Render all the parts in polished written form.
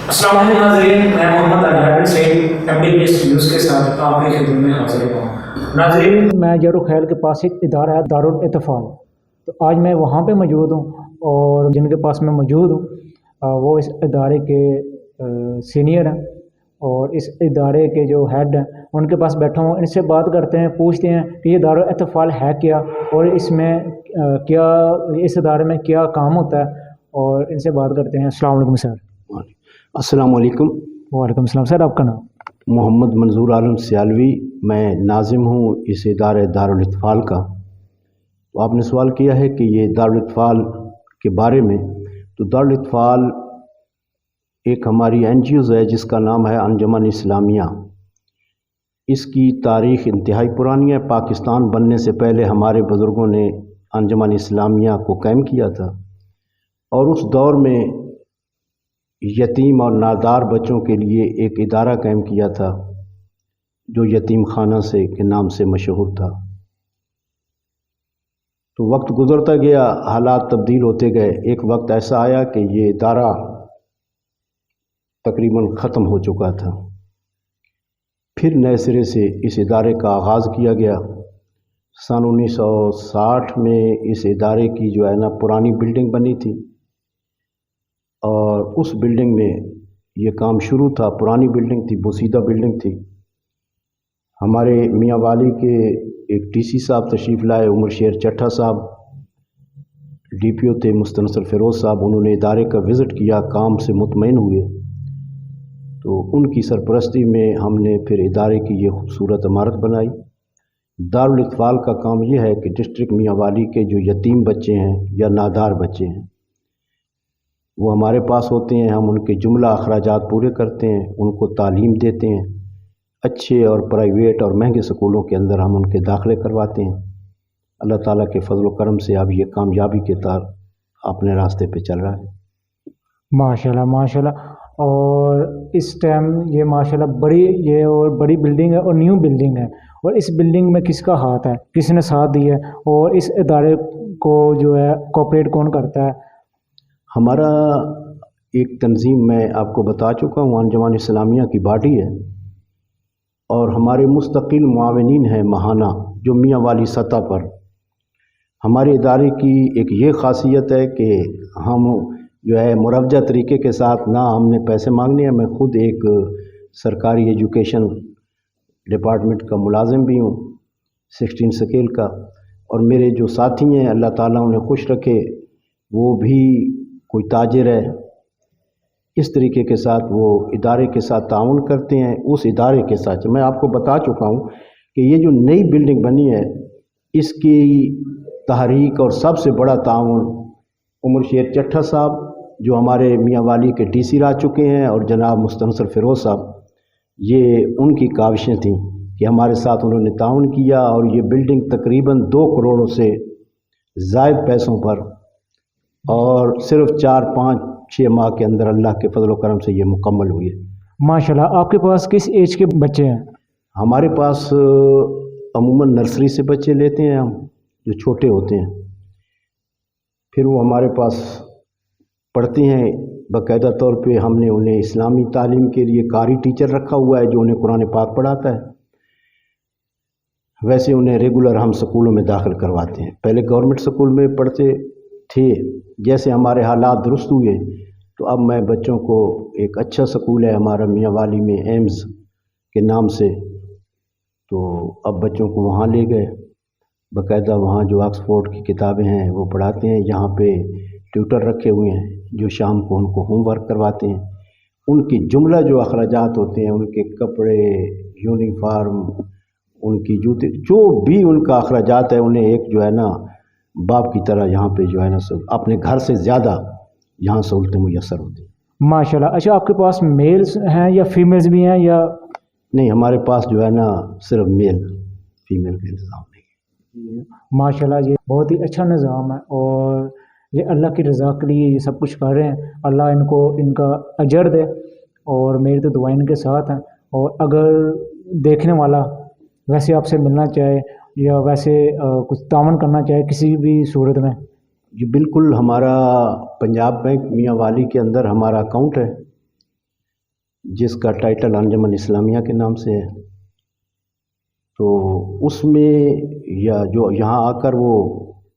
अस्सलाम वालेकुम नाज़रीन, मैं मोहम्मद अनवर से MDBS न्यूज़ के साथ आपकी खिदमत में हाजिर हूँ। नाज़रीन, मैं जरू खैल के पास एक इदारा है दारुल इत्तफ़ाल, तो आज मैं वहाँ पे मौजूद हूँ और जिनके पास मैं मौजूद हूँ वो इस इदारे के सीनियर हैं और इस इदारे के जो हेड हैं उनके पास बैठा हूँ। इनसे बात करते हैं, पूछते हैं कि ये दारुल इत्तफ़ाल है क्या और इसमें क्या इस इदारे में क्या काम होता है, और इनसे बात करते हैं। अस्सलाम वालेकुम सर। अस्सलाम वालेकुम। वालेकुम सलाम सर, आपका नाम? मोहम्मद मंजूर आलम सियालवी, मैं नाजिम हूँ इस इदारे दारुल इत्तफ़ाल का। तो आपने सवाल किया है कि ये दारुल इत्तफ़ाल के बारे में, तो दारुल इत्तफ़ाल एक हमारी NGOs है जिसका नाम है अंजुमन इस्लामिया। इसकी तारीख़ इंतहाई पुरानी है। पाकिस्तान बनने से पहले हमारे बुज़ुर्गों ने अंजुमन इस्लामिया को कायम किया था और उस दौर में यतीम और नादार बच्चों के लिए एक इदारा कायम किया था जो यतीम खाना से के नाम से मशहूर था। तो वक्त गुज़रता गया, हालात तब्दील होते गए। एक वक्त ऐसा आया कि ये इदारा तकरीबन ख़त्म हो चुका था। फिर नए सिरे से इस इदारे का आगाज़ किया गया। सन 1960 में इस इदारे की जो है ना पुरानी बिल्डिंग बनी थी और उस बिल्डिंग में ये काम शुरू था। पुरानी बिल्डिंग थी, बोसीदा बिल्डिंग थी। हमारे मियाँ वाली के एक TC साहब तशरीफ़ लाए, उमर शेर चट्ठा साहब DPO थे, मुस्तनसर फ़िरोज़ साहब। उन्होंने इदारे का विज़िट किया, काम से मुतमईन हुए, तो उनकी सरपरस्ती में हमने फिर इदारे की ये खूबसूरत इमारत बनाई। दारुल इत्तफ़ाल का काम ये है कि डिस्ट्रिक्ट मियाँ वाली के जो यतीम बच्चे हैं या नादार बच्चे हैं वो हमारे पास होते हैं। हम उनके जुमला अखराजात पूरे करते हैं, उनको तालीम देते हैं। अच्छे और प्राइवेट और महंगे स्कूलों के अंदर हम उनके दाखिले करवाते हैं। अल्लाह ताला के फजल व करम से अब ये कामयाबी के तार अपने रास्ते पे चल रहा है। माशाल्लाह माशाल्लाह। और इस टाइम ये माशाल्लाह बड़ी बिल्डिंग है और न्यू बिल्डिंग है, और इस बिल्डिंग में किसका हाथ है, किसने साथ दिया है, और इस इदारे को जो है कोऑपरेट कौन करता है? हमारा एक तंजीम मैं आपको बता चुका हूँ, अंजुमन इस्लामिया की बॉडी है और हमारे मुस्तकिल मुआविनीन हैं महाना, जो मियाँ वाली सतह पर। हमारे इदारे की एक ये ख़ासियत है कि हम जो है मुरवजा तरीके के साथ ना हमने पैसे मांगने हैं। मैं ख़ुद एक सरकारी एजुकेशन डिपार्टमेंट का मुलाजिम भी हूँ, 16 स्केल का, और मेरे जो साथी हैं अल्लाह ताला उन्हें खुश रखे, वो भी कोई ताजिर है। इस तरीके के साथ वो इदारे के साथ ताउन करते हैं। उस इदारे के साथ मैं आपको बता चुका हूँ कि ये जो नई बिल्डिंग बनी है इसकी तहरीक और सबसे बड़ा ताउन उमर शेर चट्ठा साहब जो हमारे मियाँ वाली के DC रह चुके हैं और जनाब मुस्तनसर फ़िरोज़ साहब, ये उनकी काविशें थीं कि हमारे साथ उन्होंने ताउन किया और ये बिल्डिंग तकरीबन 2 करोड़ से ज़ायद पैसों पर और सिर्फ 4-5-6 माह के अंदर अल्लाह के फजल व करम से ये मुकम्मल हुई है। माशाल्लाह। आपके पास किस एज के बच्चे हैं? हमारे पास अमूमन नर्सरी से बच्चे लेते हैं हम, जो छोटे होते हैं, फिर वो हमारे पास पढ़ते हैं। बाकायदा तौर पे हमने उन्हें इस्लामी तालीम के लिए कारी टीचर रखा हुआ है जो उन्हें कुरान पाक पढ़ाता है। वैसे उन्हें रेगुलर हम स्कूलों में दाखिल करवाते हैं। पहले गवर्नमेंट स्कूल में पढ़ते थे, जैसे हमारे हालात दुरुस्त हुए तो अब मैं बच्चों को एक अच्छा स्कूल है हमारा मियाँ वाली में, एम्स के नाम से, तो अब बच्चों को वहाँ ले गए। बाकायदा वहाँ जो ऑक्सफोर्ड की किताबें हैं वो पढ़ाते हैं। यहाँ पे ट्यूटर रखे हुए हैं जो शाम को उनको होमवर्क करवाते हैं। उनकी जुमला जो अखराजात होते हैं, उनके कपड़े, यूनिफार्म, उनकी जूते, जो भी उनका अखराजात है, उन्हें एक जो है ना बाप की तरह यहाँ पे जो है ना सब अपने घर से ज़्यादा यहाँ सहूलतें मुयसर होती हैं। माशाल्लाह। अच्छा, आपके पास मेल्स हैं या फीमेल्स भी हैं या? नहीं, हमारे पास जो है ना सिर्फ मेल फीमेल का इंतज़ाम नहीं है। माशाल्लाह, ये बहुत ही अच्छा निज़ाम है और ये अल्लाह की रज़ा के लिए ये सब कुछ कर रहे हैं। अल्लाह इनको इनका अजर दे और मेरी तो दुआएं इनके साथ हैं। और अगर देखने वाला वैसे आपसे मिलना चाहे या वैसे कुछ तामन करना चाहे किसी भी सूरत में? जी बिल्कुल, हमारा पंजाब बैंक मियाँ वाली के अंदर हमारा अकाउंट है جس کا ٹائٹل انجمن اسلامیہ کے نام سے ہے. تو اس میں یا جو یہاں آ کر وہ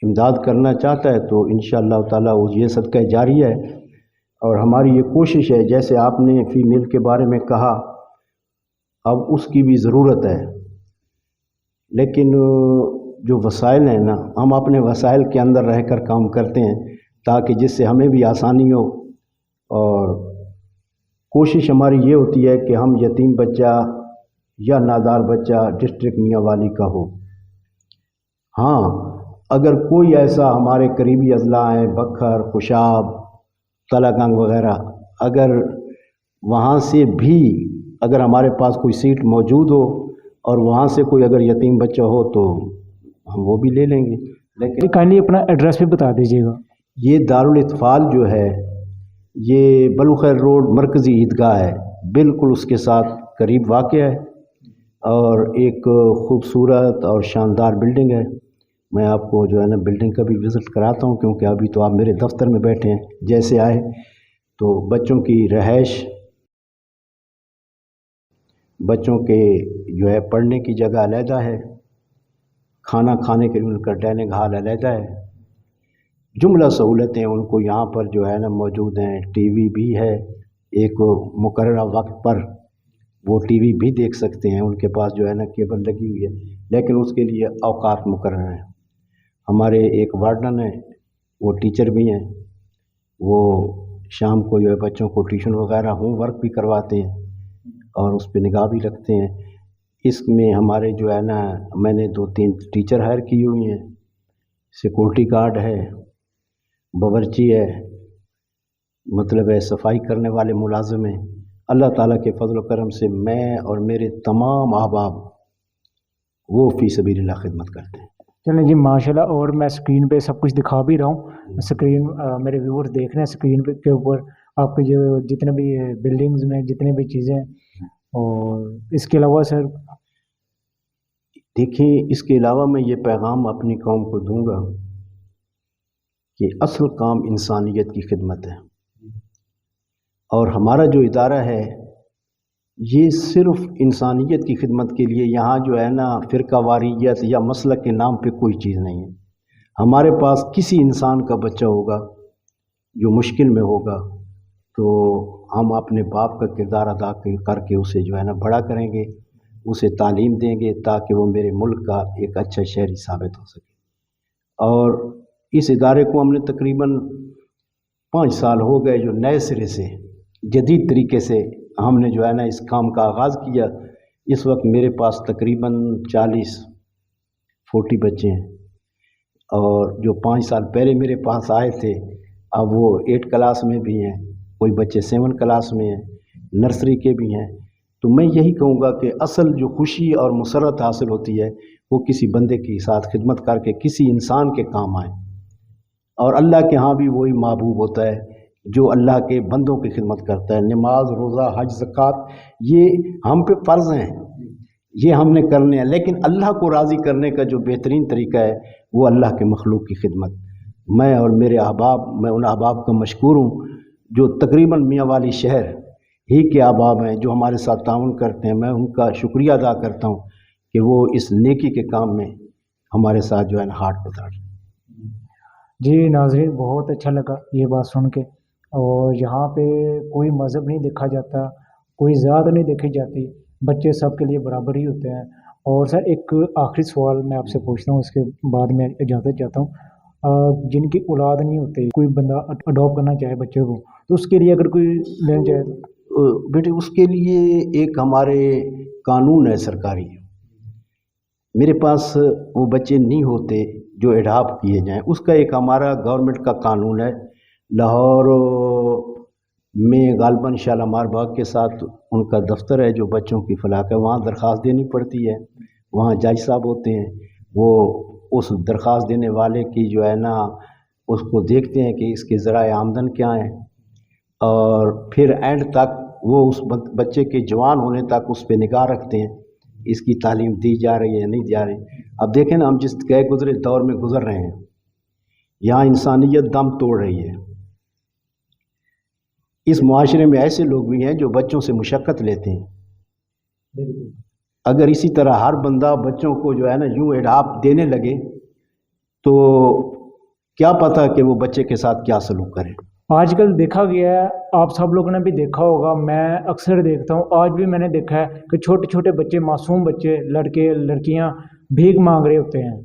امداد کرنا چاہتا ہے تو انشاءاللہ تعالیٰ وہ یہ صدقہ جاریہ ہے. اور ہماری یہ کوشش ہے، جیسے آپ نے فی میل کے بارے میں کہا، اب اس کی بھی ضرورت ہے، لیکن جو وسائل ہیں نا، ہم اپنے وسائل کے اندر رہ کر کام کرتے ہیں تاکہ جس سے ہمیں بھی آسانی ہو. اور کوشش ہماری یہ ہوتی ہے کہ ہم یتیم بچہ یا نادار بچہ ڈسٹرکٹ میاں والی کا ہو. ہاں، اگر کوئی ایسا ہمارے قریبی اضلاع ہیں، بکھر، خوشاب، تلہ گنگ وغیرہ، اگر وہاں سے بھی اگر ہمارے پاس کوئی سیٹ موجود ہو اور وہاں سے کوئی اگر یتیم بچہ ہو تو ہم وہ بھی لے لیں گے. لیکن کائنڈلی اپنا ایڈریس بھی بتا دیجیے گا. یہ دارالاطفال جو ہے یہ بلوخیر روڈ مرکزی عیدگاہ ہے، بالکل اس کے ساتھ قریب واقع ہے، اور ایک خوبصورت اور شاندار بلڈنگ ہے. میں آپ کو جو ہے نا بلڈنگ کا بھی وزٹ کراتا ہوں، کیونکہ ابھی تو آپ میرے دفتر میں بیٹھے ہیں. جیسے آئے تو بچوں کی رہائش، بچوں کے جو ہے پڑھنے کی جگہ علیحدہ ہے، کھانا کھانے کے لیے ان کا ڈائننگ ہال علیحدہ ہے، جملہ سہولتیں ان کو یہاں پر جو ہے نا موجود ہیں. ٹی وی بھی ہے، ایک مقررہ وقت پر وہ ٹی وی بھی دیکھ سکتے ہیں، ان کے پاس جو ہے نا کیبل لگی ہوئی ہے، لیکن اس کے لیے اوقات مقرر ہیں. ہمارے ایک وارڈن ہیں، وہ ٹیچر بھی ہیں، وہ شام کو جو ہے بچوں کو ٹیوشن وغیرہ ہوم ورک بھی کرواتے ہیں اور اس پہ نگاہ بھی رکھتے ہیں. اس میں ہمارے جو ہے نا میں نے 2-3 ٹیچر ہائر کی ہوئی ہیں، سیکورٹی گارڈ ہے، باورچی ہے، مطلب ہے صفائی کرنے والے ملازم ہیں. اللہ تعالیٰ کے فضل و کرم سے میں اور میرے تمام احباب وہ فی سبیل اللہ خدمت کرتے ہیں. چلیں جی، ماشاءاللہ. اور میں اسکرین پہ سب کچھ دکھا بھی رہا ہوں. اسکرین میرے ویور دیکھ رہے ہیں اسکرین پہ کے اوپر آپ کے جو جتنے بھی بلڈنگز میں جتنے بھی چیزیں ہیں. اور اس کے علاوہ سر دیکھیں، اس کے علاوہ میں یہ پیغام اپنی قوم کو دوں گا کہ اصل کام انسانیت کی خدمت ہے، اور ہمارا جو ادارہ ہے یہ صرف انسانیت کی خدمت کے لیے، یہاں جو ہے نا فرقہ واریت یا مسلک کے نام پہ کوئی چیز نہیں ہے. ہمارے پاس کسی انسان کا بچہ ہوگا جو مشکل میں ہوگا تو ہم اپنے باپ کا کردار ادا کر کے اسے جو ہے نا بڑا کریں گے، اسے تعلیم دیں گے تاکہ وہ میرے ملک کا ایک اچھا شہری ثابت ہو سکے. اور اس ادارے کو ہم نے تقریباً 5 سال ہو گئے جو نئے سرے سے جدید طریقے سے ہم نے جو ہے نا اس کام کا آغاز کیا. اس وقت میرے پاس تقریباً 40-40 بچے ہیں، اور جو 5 سال پہلے میرے پاس آئے تھے اب وہ 8 کلاس میں بھی ہیں، کوئی بچے 7 کلاس میں ہیں، نرسری کے بھی ہیں. تو میں یہی کہوں گا کہ اصل جو خوشی اور مسرت حاصل ہوتی ہے وہ کسی بندے کے ساتھ خدمت کر کے کسی انسان کے کام آئے. اور اللہ کے ہاں بھی وہی محبوب ہوتا ہے جو اللہ کے بندوں کی خدمت کرتا ہے. نماز، روزہ، حج، زکوٰۃ یہ ہم پہ فرض ہیں، یہ ہم نے کرنے ہیں، لیکن اللہ کو راضی کرنے کا جو بہترین طریقہ ہے وہ اللہ کے مخلوق کی خدمت. میں اور میرے احباب، میں ان احباب کا مشکور ہوں جو تقریباً میاں والی شہر ہی کے احباب ہیں جو ہمارے ساتھ تعاون کرتے ہیں. میں ان کا شکریہ ادا کرتا ہوں کہ وہ اس نیکی کے کام میں ہمارے ساتھ جو ہے نا ہاتھ بٹا رہے ہیں. جی ناظرین، بہت اچھا لگا یہ بات سن کے. اور یہاں پہ کوئی مذہب نہیں دیکھا جاتا، کوئی ذات نہیں دیکھی جاتی، بچے سب کے لیے برابر ہی ہوتے ہیں. اور سر ایک آخری سوال میں آپ سے پوچھتا ہوں، اس کے بعد میں اجازت چاہتا ہوں. جن کی اولاد نہیں ہوتے، کوئی بندہ اڈاپٹ کرنا چاہے بچے کو، تو اس کے لیے اگر کوئی لینا چاہے تو بیٹے اس کے لیے ایک ہمارے قانون ہے سرکاری. میرے پاس وہ بچے نہیں ہوتے جو اڈاپٹ کیے جائیں، اس کا ایک ہمارا گورنمنٹ کا قانون ہے. لاہور میں غالباً شالمار باغ کے ساتھ ان کا دفتر ہے جو بچوں کی فلاح ہے، وہاں درخواست دینی پڑتی ہے. وہاں جج صاحب ہوتے ہیں، وہ اس درخواست دینے والے کی جو ہے نا اس کو دیکھتے ہیں کہ اس کے ذرائع آمدن کیا ہیں، اور پھر اینڈ تک وہ اس بچے کے جوان ہونے تک اس پہ نگاہ رکھتے ہیں، اس کی تعلیم دی جا رہی ہے یا نہیں جا رہی. اب دیکھیں نا، ہم جس گئے گزرے دور میں گزر رہے ہیں، یہاں انسانیت دم توڑ رہی ہے. इस मुआशरे में ऐसे लोग भी हैं जो बच्चों से मुशक्क़त लेते हैं। बिल्कुल। अगर इसी तरह हर बंदा बच्चों को जो है ना यूँ एडाप्ट देने लगे तो क्या पता कि वो बच्चे के साथ क्या सलूक करें। आजकल देखा गया है, आप सब लोगों ने भी देखा होगा, मैं अक्सर देखता हूँ, आज भी मैंने देखा है कि छोटे छोटे बच्चे, मासूम बच्चे, लड़के लड़कियाँ भीख मांग रहे होते हैं।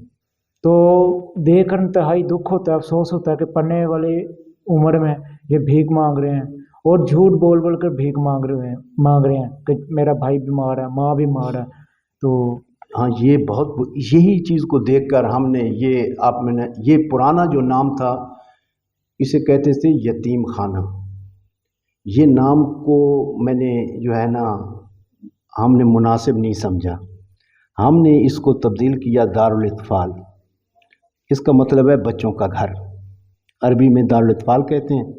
तो देख कर इंतहाई दुख होता है, अफसोस होता है कि पढ़ने वाली उम्र में ये भीख मांग रहे हैं और झूठ बोल बोल कर भीख मांग रहे हैं कि मेरा भाई बीमार है, माँ बीमार है। तो हाँ, ये बहुत, यही चीज़ को देखकर हमने ये पुराना जो नाम था इसे कहते थे यतीम खाना। ये नाम को मैंने जो है ना हमने मुनासिब नहीं समझा, हमने इसको तब्दील किया दारुल इत्फाल। इसका मतलब है बच्चों का घर, अरबी में दारुल इत्फाल कहते हैं।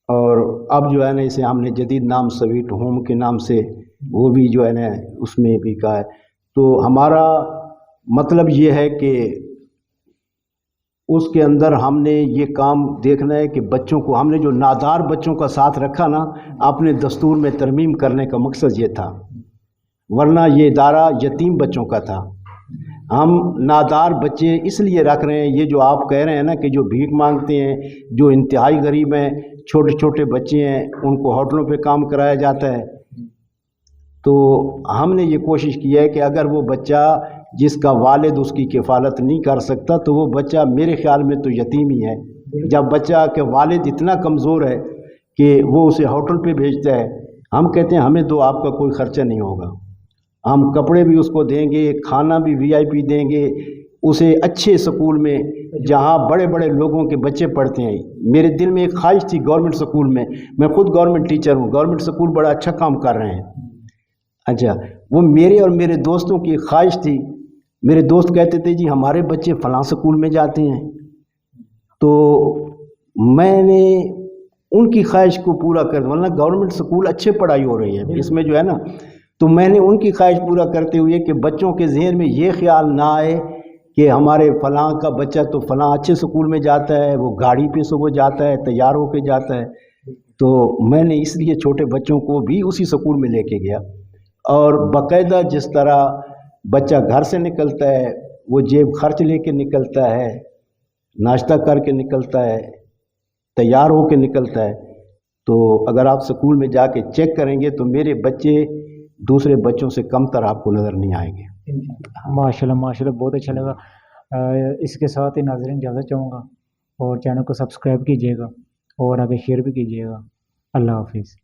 और अब जो है ना इसे हमने जदीद नाम स्वीट होम के नाम से वो भी जो है ना उसमें भी कहा है। तो हमारा मतलब ये है कि उसके अंदर हमने ये काम देखना है कि बच्चों को, हमने जो नादार बच्चों का साथ रखा ना, अपने दस्तूर में तरमीम करने का मकसद ये था, वरना ये इदारा यतीम बच्चों का था। हम नादार बच्चे इसलिए रख रहे हैं, ये जो आप कह रहे हैं ना कि जो भीख मांगते हैं, जो इंतहाई गरीब हैं, छोटे छोटे बच्चे हैं, उनको होटलों पे काम कराया जाता है। तो हमने ये कोशिश की है कि अगर वो बच्चा जिसका वालिद उसकी किफ़ालत नहीं कर सकता तो वो बच्चा मेरे ख़्याल में तो यतीम ही है। जब बच्चा के वालिद इतना कमज़ोर है कि वो उसे होटल पे भेजता है, हम कहते हैं हमें तो आपका कोई ख़र्चा नहीं होगा, हम कपड़े भी उसको देंगे, खाना भी VIP देंगे, उसे अच्छे स्कूल में जहाँ बड़े बड़े लोगों के बच्चे पढ़ते हैं। मेरे दिल में एक ख्वाहिश थी गवर्नमेंट स्कूल में, मैं खुद गवर्नमेंट टीचर हूँ, गवर्नमेंट स्कूल बड़ा अच्छा काम कर रहे हैं। अच्छा, वो मेरे और मेरे दोस्तों की ख्वाहिश थी। मेरे दोस्त कहते थे जी हमारे बच्चे फ़लाँ स्कूल में जाते हैं, तो मैंने उनकी ख्वाहिश को पूरा कर, वरना गवर्नमेंट स्कूल अच्छे पढ़ाई हो रही है इसमें जो है ना, तो मैंने उनकी ख्वाहिश पूरा करते हुए कि बच्चों के जहन में ये ख्याल ना आए कि हमारे फ़लाँ का बच्चा तो फ़लाँ अच्छे स्कूल में जाता है, वो गाड़ी पे सुबह जाता है, तैयार होके जाता है। तो मैंने इसलिए छोटे बच्चों को भी उसी स्कूल में लेके गया और बाकायदा जिस तरह बच्चा घर से निकलता है, वो जेब खर्च लेके निकलता है, नाश्ता करके निकलता है, तैयार होके निकलता है। तो अगर आप स्कूल में जाके चेक करेंगे तो मेरे बच्चे दूसरे बच्चों से कम तर आपको नज़र नहीं आएंगे। माशाल्लाह माशाल्लाह, बहुत अच्छा लगा। इसके साथ ही नाज़रीन इजाज़त चाहूँगा और चैनल को सब्सक्राइब कीजिएगा और आगे शेयर भी कीजिएगा। अल्लाह हाफिज़।